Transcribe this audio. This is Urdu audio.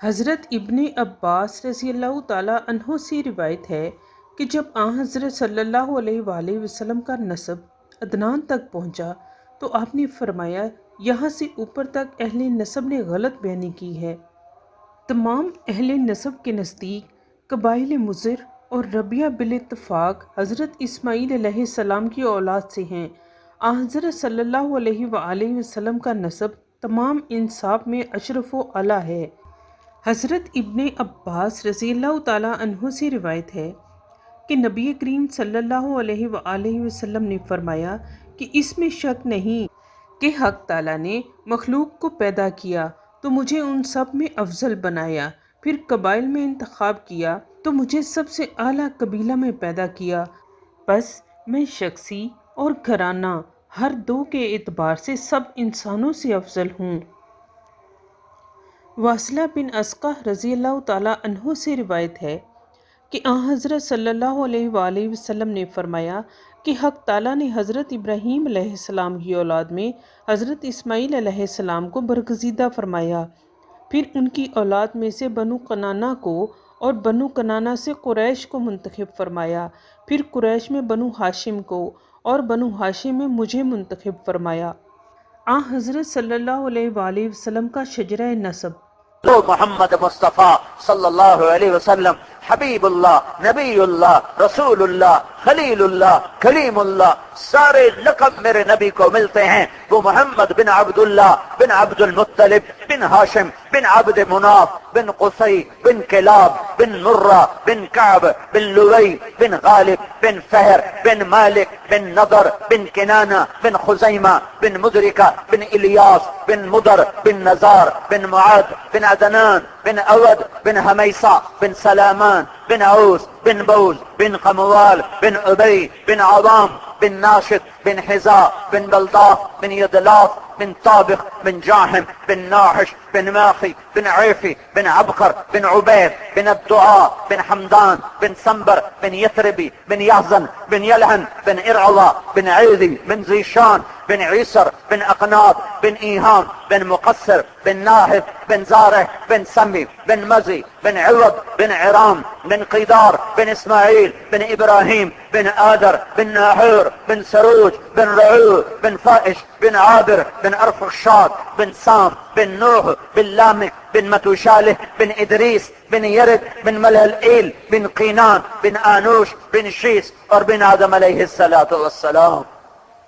حضرت ابن عباس رضی اللہ تعالیٰ عنہ سے روایت ہے کہ جب آن حضرت صلی اللہ علیہ وآلہ وسلم کا نسب عدنان تک پہنچا تو آپ نے فرمایا یہاں سے اوپر تک اہل نسب نے غلط بیانی کی ہے۔ تمام اہل نسب کے نزدیک قبائل مضر اور ربیہ بالاتفاق حضرت اسماعیل علیہ السلام کی اولاد سے ہیں۔ آن حضرت صلی اللہ علیہ وآلہ وسلم کا نسب تمام انصاب میں اشرف و اعلیٰ ہے۔ حضرت ابن عباس رضی اللہ تعالیٰ عنہ سے روایت ہے کہ نبی کریم صلی اللہ علیہ وآلہ وسلم نے فرمایا کہ اس میں شک نہیں کہ حق تعالیٰ نے مخلوق کو پیدا کیا تو مجھے ان سب میں افضل بنایا، پھر قبائل میں انتخاب کیا تو مجھے سب سے اعلیٰ قبیلہ میں پیدا کیا، بس میں شخصی اور گھرانہ ہر دو کے اعتبار سے سب انسانوں سے افضل ہوں۔ واصلہ بن اسقع رضی اللہ تعالیٰ عنہ سے روایت ہے کہ آن حضرت صلی اللہ علیہ وآلہ وسلم نے فرمایا کہ حق تعالیٰ نے حضرت ابراہیم علیہ السلام کی اولاد میں حضرت اسماعیل علیہ السلام کو برگزیدہ فرمایا، پھر ان کی اولاد میں سے بنو کنانہ کو اور بنو کنانہ سے قریش کو منتخب فرمایا، پھر قریش میں بنو ہاشم کو اور بنو ہاشم میں مجھے منتخب فرمایا۔ آن حضرت صلی اللہ علیہ وآلہ وسلم کا شجرہ نسب تو محمد مصطفیٰ صلی اللہ علیہ وسلم حبیب اللہ، نبی اللہ، رسول اللہ، خلیل اللہ، کلیم اللہ، سارے لقب میرے نبی کو ملتے ہیں۔ وہ محمد بن عبداللہ بن عبد المطلب بن ہاشم بن عبد مناف بن قصی بن کلاب بن مرہ بن کعب بن لوی بن غالب بن فہر بن مالک بن نضر بن کنانہ بن خزیمہ بن مدرکہ بن الیاس بن مدر بن نزار بن معاد بن عدنان بن اود بن حمیصہ بن سلامان بن عوس بن بوز بن قموال بن عبی بن عوام بن ناشد بن حزا بن بلطاف بن يدلاف بن طابق بن جاحم بن ناحش بن ماخي بن عيفي بن عبقر بن عبيد بن الدعاء بن حمدان بن سنبر بن يثربي بن يحزن بن يلعن بن إرعضى بن عيذي بن زيشان بن عيسر بن أقناط بن إيهام بن مقصر بن ناهب بن زارع بن سمي بن مزي بن عوض بن عرام بن قيدار بن إسماعيل بن إبراهيم بن آدر بن ناحور بن سروج بن رعو بن فائش بن عابر بن أرفخشاد بن سام بن نوح بن لامك بن متوشالح بن إدريس بن يرد بن ملهلئيل بن قينان بن آنوش بن شيس اور بن آدم علیہ الصلوۃ والسلام۔